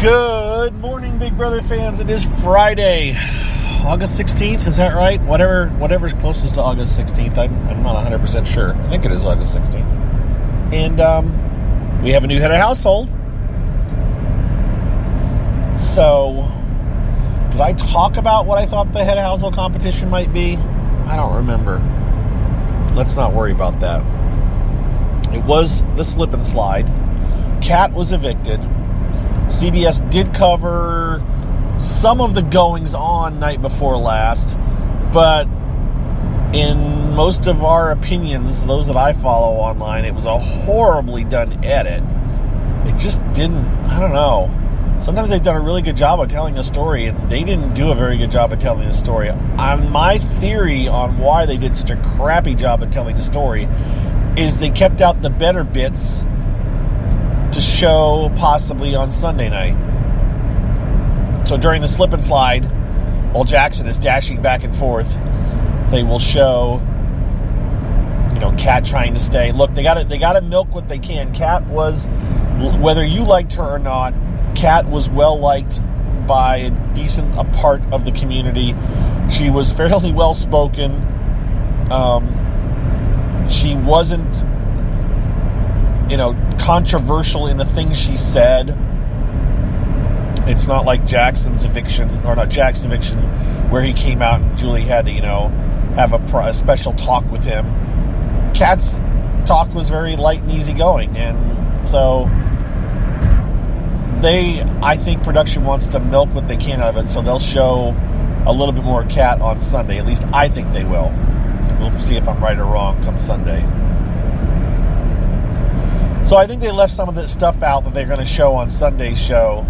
Good morning, Big Brother fans. It is Friday, August 16th. Is that right? Whatever's closest to August 16th. I'm not 100% sure. I think it is August 16th. And we have a new head of household. So, did I talk about what I thought the head of household competition might be? I don't remember. Let's not worry about that. It was the slip and slide. Kat was evicted. CBS did cover some of the goings-on night before last, but in most of our opinions, those that I follow online, it was a horribly done edit. It just didn't, I don't know. Sometimes they've done a really good job of telling a story, and they didn't do a very good job of telling the story. My theory on why they did such a crappy job of telling the story is they kept out the better bits to show possibly on Sunday night. So during the slip and slide, while Jackson is dashing back and forth, they will show, Kat trying to stay. Look, they got to milk what they can. Kat was, whether you liked her or not, Kat was well liked by a decent part of the community. She was fairly well spoken. She wasn't controversial in the things she said. It's not like Jackson's eviction, where he came out and Julie had to, have a special talk with him. Kat's talk was very light and easygoing, and so I think production wants to milk what they can out of it, so they'll show a little bit more Kat on Sunday. At least I think they will. We'll see if I'm right or wrong come Sunday. So I think they left some of the stuff out that they're going to show on Sunday's show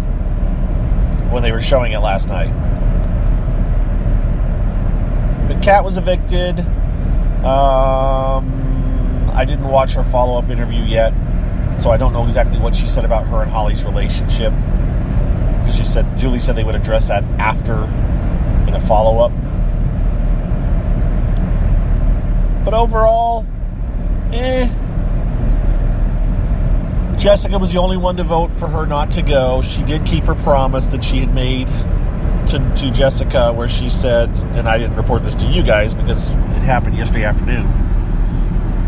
when they were showing it last night. But Kat was evicted. I didn't watch her follow-up interview yet, so I don't know exactly what she said about her and Holly's relationship. Because Julie said they would address that after in a follow-up. But overall, Jessica was the only one to vote for her not to go. She did keep her promise that she had made to Jessica, where she said, and I didn't report this to you guys because it happened yesterday afternoon,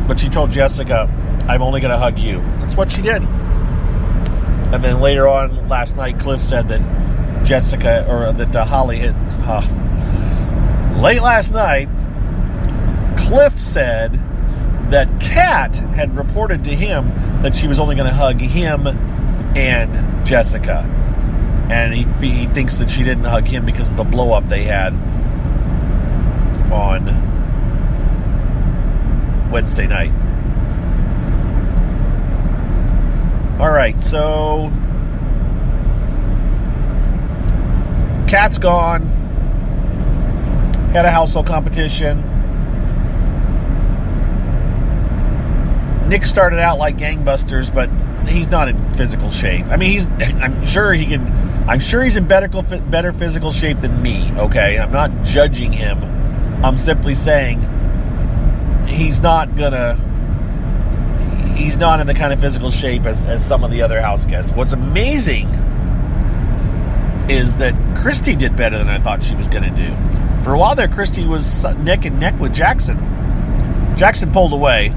but she told Jessica, I'm only going to hug you. That's what she did. And then later on last night, Cliff said that Holly hit... late last night, Cliff said that Kat had reported to him that she was only going to hug him and Jessica. And he thinks that she didn't hug him because of the blow-up they had on Wednesday night. All right, so Kat's gone. Had a household competition. Nick started out like gangbusters, but he's not in physical shape. I mean, I'm sure he's in better physical shape than me, okay? I'm not judging him. I'm simply saying he's not in the kind of physical shape as some of the other house guests. What's amazing is that Christy did better than I thought she was going to do. For a while there, Christy was neck and neck with Jackson. Jackson pulled away.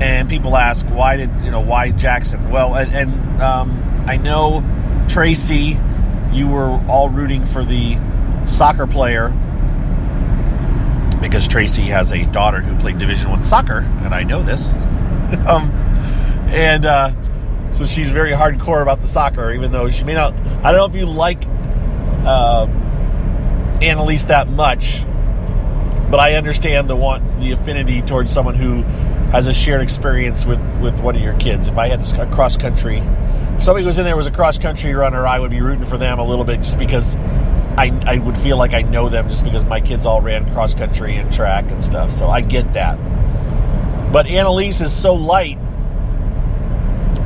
And people ask, why Jackson? Well, and I know, Tracy, you were all rooting for the soccer player because Tracy has a daughter who played Division I soccer, and I know this. So she's very hardcore about the soccer, even though she may not... I don't know if you like Annalise that much, but I understand the affinity towards someone who has a shared experience with one of your kids. If I had a cross-country... If somebody was in there was a cross-country runner, I would be rooting for them a little bit just because I would feel like I know them just because my kids all ran cross-country and track and stuff. So I get that. But Annalise is so light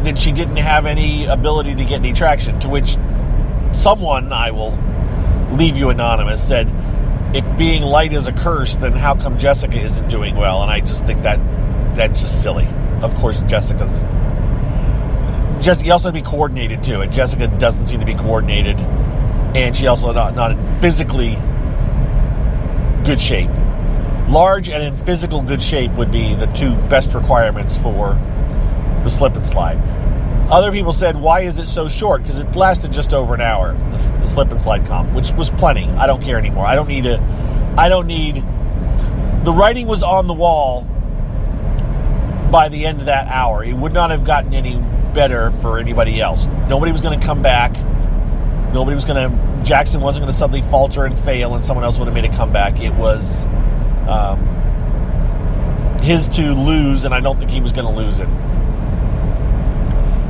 that she didn't have any ability to get any traction, to which someone, I will leave you anonymous, said, if being light is a curse, then how come Jessica isn't doing well? And I just think that's just silly. Of course, Jessica's just you also have to be coordinated too, and Jessica doesn't seem to be coordinated, and she also not in physically good shape. Large and in physical good shape would be the two best requirements for the slip and slide. Other people said, why is it so short? Because it lasted just over an hour, the slip and slide comp, which was plenty. I don't care anymore. The writing was on the wall by the end of that hour. It would not have gotten any better for anybody else. Nobody was going to come back. Jackson wasn't going to suddenly falter and fail and someone else would have made a comeback. It was his to lose, and I don't think he was going to lose it.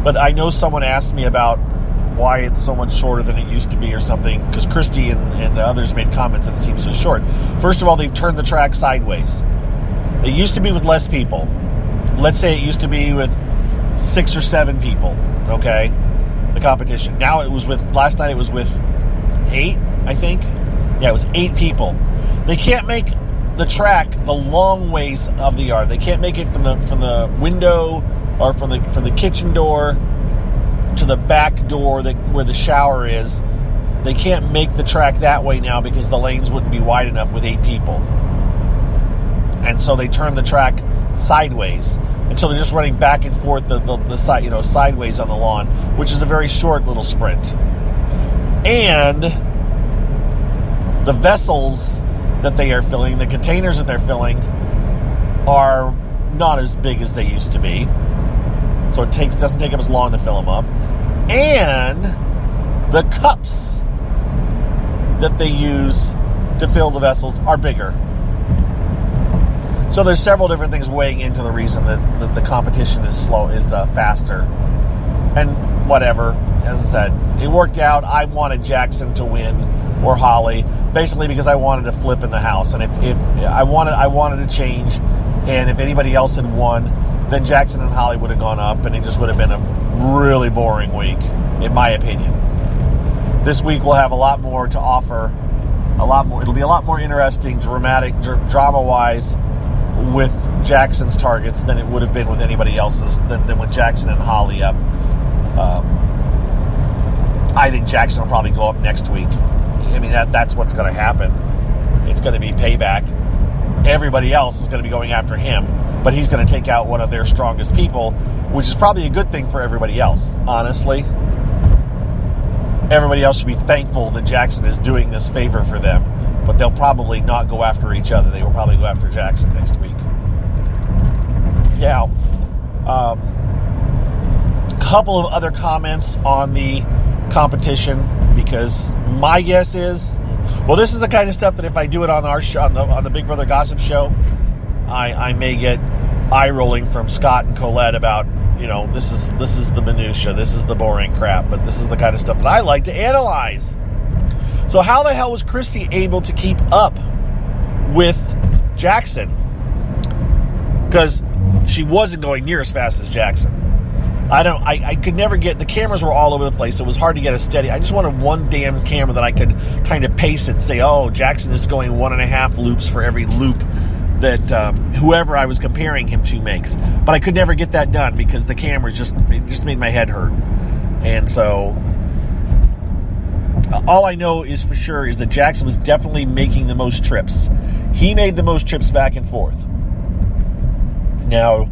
But I know someone asked me about why it's so much shorter than it used to be or something, because Christy and others made comments that it seems so short. First of all, they've turned the track sideways. It used to be with less people. Let's say it used to be with 6 or 7 people, okay, the competition. Now last night it was with 8, I think. Yeah, it was 8 people. They can't make the track the long ways of the yard. They can't make it from the window or from the kitchen door to the back door where the shower is. They can't make the track that way now because the lanes wouldn't be wide enough with 8 people. And so they turn the track sideways. And so they're just running back and forth the side, sideways on the lawn, which is a very short little sprint. And the vessels that they are filling, the containers that they're filling, are not as big as they used to be. So it doesn't take them as long to fill them up. And the cups that they use to fill the vessels are bigger. So there's several different things weighing into the reason that the competition is faster. And whatever, as I said, it worked out. I wanted Jackson to win or Holly, basically because I wanted to flip in the house. And if I wanted to change, and if anybody else had won, then Jackson and Holly would have gone up, and it just would have been a really boring week, in my opinion. This week we'll have a lot more to offer. It'll be a lot more interesting, dramatic, drama-wise, with Jackson's targets than it would have been with anybody else's, than with Jackson and Holly up. I think Jackson will probably go up next week. I mean, that's what's going to happen. It's going to be payback. Everybody else is going to be going after him, but he's going to take out one of their strongest people, which is probably a good thing for everybody else, honestly. Everybody else should be thankful that Jackson is doing this favor for them, but they'll probably not go after each other. They will probably go after Jackson next week. Now, a couple of other comments on the competition, because my guess is, well, this is the kind of stuff that if I do it on our show, on the Big Brother Gossip Show, I may get eye rolling from Scott and Colette about, this is the minutia, this is the boring crap, but this is the kind of stuff that I like to analyze. So how the hell was Christy able to keep up with Jackson? Because she wasn't going near as fast as Jackson. I could never get, the cameras were all over the place, so it was hard to get a steady. I just wanted one damn camera that I could kind of pace it and say, oh, Jackson is going 1.5 loops for every loop that whoever I was comparing him to makes. But I could never get that done because the cameras just made my head hurt. And so all I know is for sure is that Jackson was definitely making the most trips. He made the most trips back and forth. Now,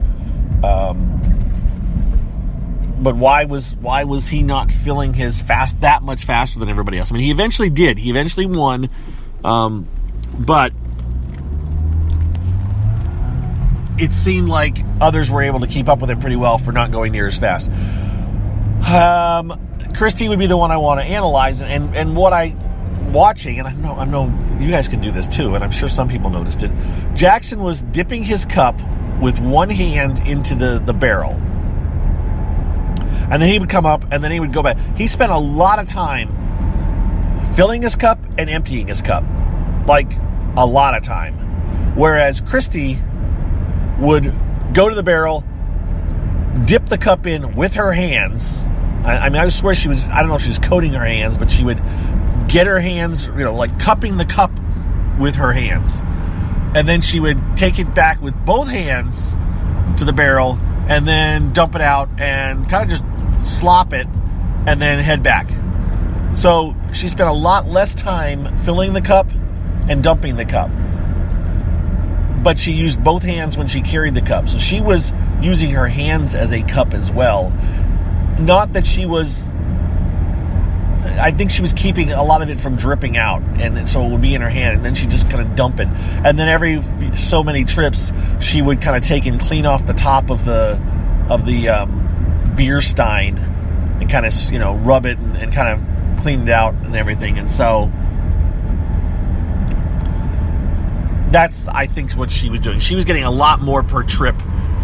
but why was he not filling his fast that much faster than everybody else? I mean, he eventually did. He eventually won, but it seemed like others were able to keep up with him pretty well for not going near as fast. Christy would be the one I want to analyze, and what watching, and I know you guys can do this too, and I'm sure some people noticed it. Jackson was dipping his cup with one hand into the barrel, and then he would come up, and then he would go back. He spent a lot of time filling his cup and emptying his cup, like a lot of time. Whereas Christy would go to the barrel, dip the cup in with her hands. I mean, I swear she was, I don't know if she was coating her hands, but she would get her hands, like cupping the cup with her hands. And then she would take it back with both hands to the barrel and then dump it out and kind of just slop it, and then head back. So she spent a lot less time filling the cup and dumping the cup. But she used both hands when she carried the cup. So she was using her hands as a cup as well. Not that she was... I think she was keeping a lot of it from dripping out, and so it would be in her hand, and then she'd just kind of dump it. And then every so many trips, she would kind of take and clean off the top of the beer stein and kind of, rub it and kind of clean it out and everything. And so that's, I think, what she was doing. She was getting a lot more per trip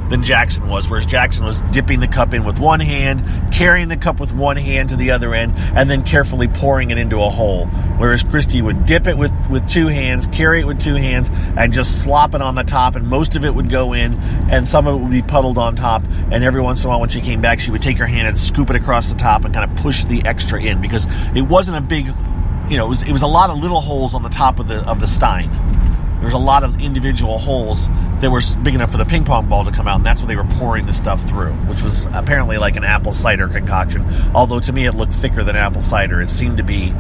than Jackson was, whereas Jackson was dipping the cup in with one hand, carrying the cup with one hand to the other end, and then carefully pouring it into a hole. Whereas Christy would dip it with two hands, carry it with two hands, and just slop it on the top, and most of it would go in, and some of it would be puddled on top, and every once in a while when she came back, she would take her hand and scoop it across the top and kind of push the extra in, because it wasn't a big, it was a lot of little holes on the top of the stein. There was a lot of individual holes that were big enough for the ping pong ball to come out, and that's where they were pouring the stuff through, which was apparently like an apple cider concoction. Although to me it looked thicker than apple cider. It seemed to be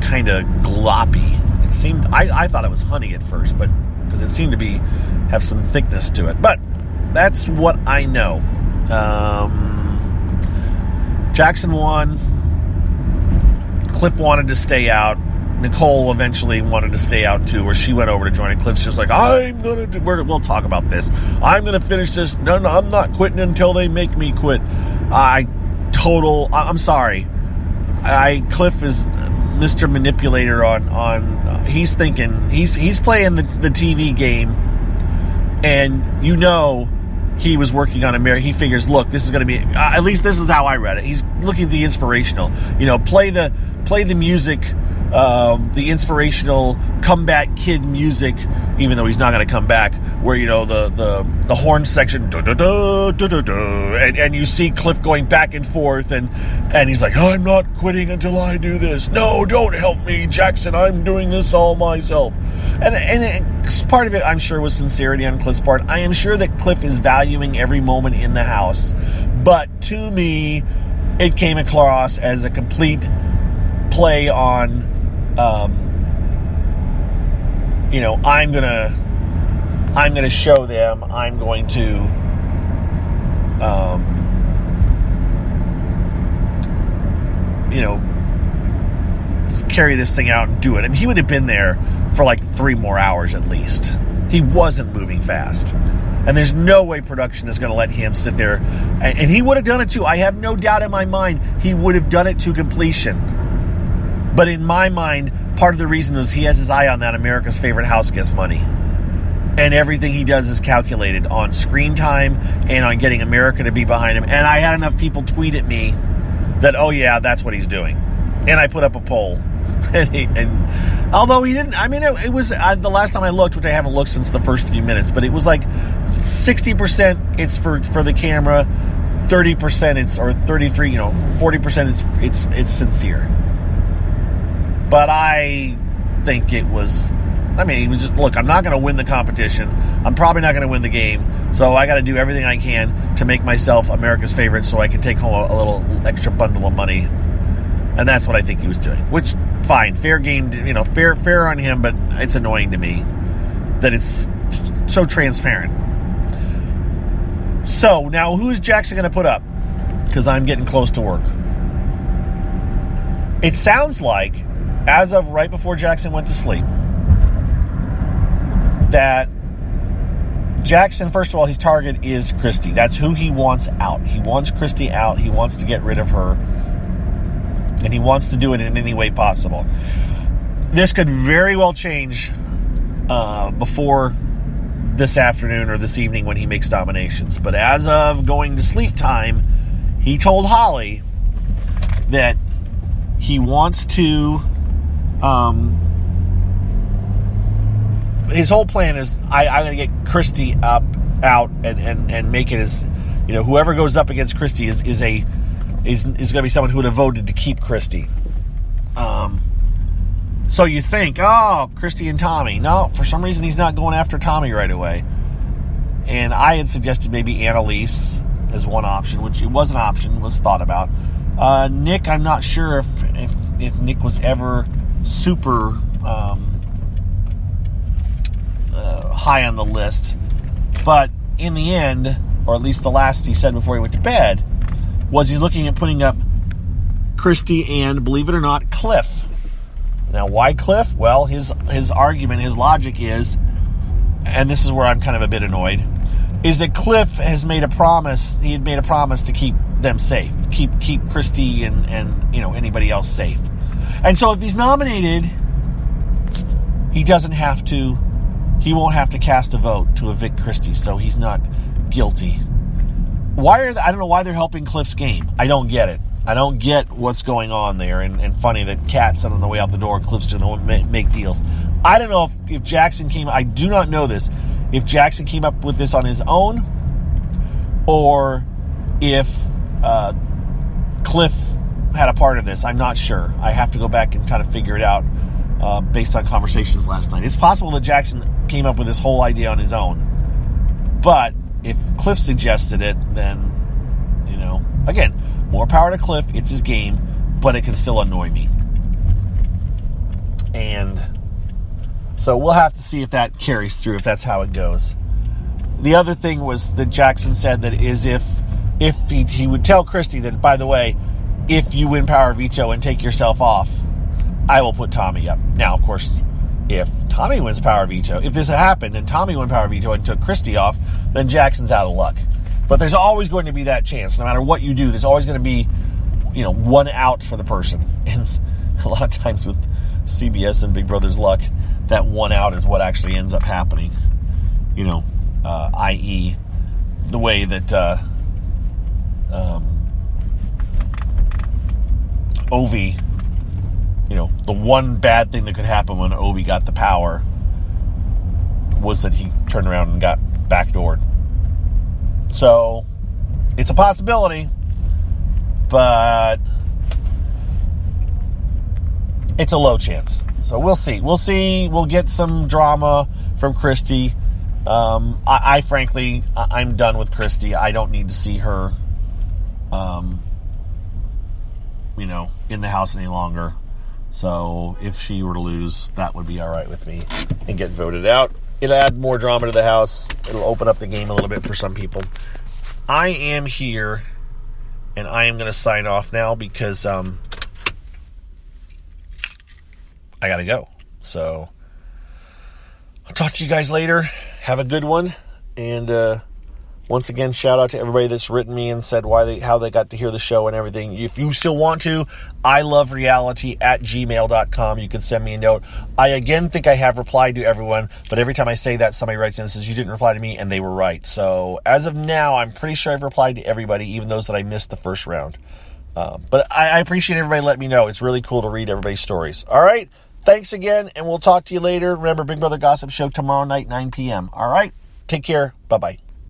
kind of gloppy. It seemed, I thought it was honey at first, but because it seemed to have some thickness to it. But that's what I know. Jackson won. Cliff wanted to stay out. Nicole eventually wanted to stay out too, where she went over to join it. Cliff's just like, we'll talk about this. I'm going to finish this. No, I'm not quitting until they make me quit. I'm sorry. Cliff is Mr. Manipulator on he's thinking, he's playing the TV game, and he was working on America. He figures, look, this is going to be, at least this is how I read it. He's looking at the inspirational, play the music, the inspirational comeback kid music, even though he's not going to come back, where the horn section, and you see Cliff going back and forth, and he's like, I'm not quitting until I do this. No, don't help me, Jackson. I'm doing this all myself. And part of it, I'm sure, was sincerity on Cliff's part. I am sure that Cliff is valuing every moment in the house, but to me, it came across as a complete play on. I'm gonna show them. I'm going to, carry this thing out and do it. And he would have been there for like 3 more hours at least. He wasn't moving fast. And there's no way production is going to let him sit there. And he would have done it too. I have no doubt in my mind he would have done it to completion. But in my mind, part of the reason was he has his eye on that America's Favorite House Guest money. And everything he does is calculated on screen time and on getting America to be behind him. And I had enough people tweet at me that, oh yeah, that's what he's doing. And I put up a poll. And although he didn't, it was the last time I looked, which I haven't looked since the first few minutes, but it was like 60% it's for the camera, 30% it's, or 33, 40% it's sincere. But I think it was, it was just, look, I'm not going to win the competition. I'm probably not going to win the game. So I got to do everything I can to make myself America's favorite so I can take home a little extra bundle of money. And that's what I think he was doing. Which, fine, fair game, fair on him, but it's annoying to me that it's so transparent. So, now who is Jackson going to put up? Because I'm getting close to work. It sounds like, as of right before Jackson went to sleep, that Jackson, first of all, his target is Christy. That's who he wants out. He wants Christy out. He wants to get rid of her. And he wants to do it in any way possible. This could very well change before this afternoon or this evening when he makes nominations. But as of going to sleep time, he told Holly that he wants to... his whole plan is I'm going to get Christy out and make it as, whoever goes up against Christy is going to be someone who would have voted to keep Christy. So you think, Christy and Tommy. No, for some reason he's not going after Tommy right away. And I had suggested maybe Annalise, as one option, which it was an option, was thought about. Nick, I'm not sure if Nick was ever super high on the list, but in the end, or at least the last he said before he went to bed, was he's looking at putting up Christy and, believe it or not, Cliff. Now, why Cliff? Well, his argument, his logic is, and this is where I'm kind of a bit annoyed, is that Cliff has made a promise. He had made a promise to keep them safe, keep Christy and anybody else safe. And so if he's nominated, he won't have to cast a vote to evict Christy, so he's not guilty. I don't know why they're helping Cliff's game. I don't get it. I don't get what's going on there. And funny that Kat said on the way out the door, Cliff's going to make deals. I don't know if Jackson I do not know this, if Jackson came up with this on his own, or if Cliff had a part of this. I'm not sure. I have to go back and kind of figure it out based on conversations last night. It's possible that Jackson came up with this whole idea on his own. But if Cliff suggested it, then, again, more power to Cliff. It's his game, but it can still annoy me. And so we'll have to see if that carries through, if that's how it goes. The other thing was that Jackson said that is if he would tell Christy that, by the way, if you win power veto and take yourself off, I will put Tommy up. Now, of course, if Tommy wins power veto, if this happened and Tommy won power veto and took Christy off, then Jackson's out of luck. But there's always going to be that chance. No matter what you do, there's always going to be, one out for the person. And a lot of times with CBS and Big Brother's luck, that one out is what actually ends up happening. I.e., the way that Ovi, the one bad thing that could happen when Ovi got the power was that he turned around and got backdoored. So, it's a possibility, but it's a low chance. So we'll see. We'll get some drama from Christy. I frankly, I'm done with Christy. I don't need to see her, in the house any longer. So if she were to lose, that would be all right with me and get voted out. It'll add more drama to the house. It'll open up the game a little bit for some people. I am here, and I am going to sign off now because I got to go. So I'll talk to you guys later. Have a good one. And once again, shout out to everybody that's written me and said how they got to hear the show and everything. If you still want to, ilovereality@gmail.com. You can send me a note. I again think I have replied to everyone, but every time I say that, somebody writes in and says, you didn't reply to me, and they were right. So as of now, I'm pretty sure I've replied to everybody, even those that I missed the first round. But I appreciate everybody letting me know. It's really cool to read everybody's stories. All right? Thanks again, and we'll talk to you later. Remember, Big Brother Gossip Show tomorrow night, 9 p.m. All right? Take care. Bye-bye.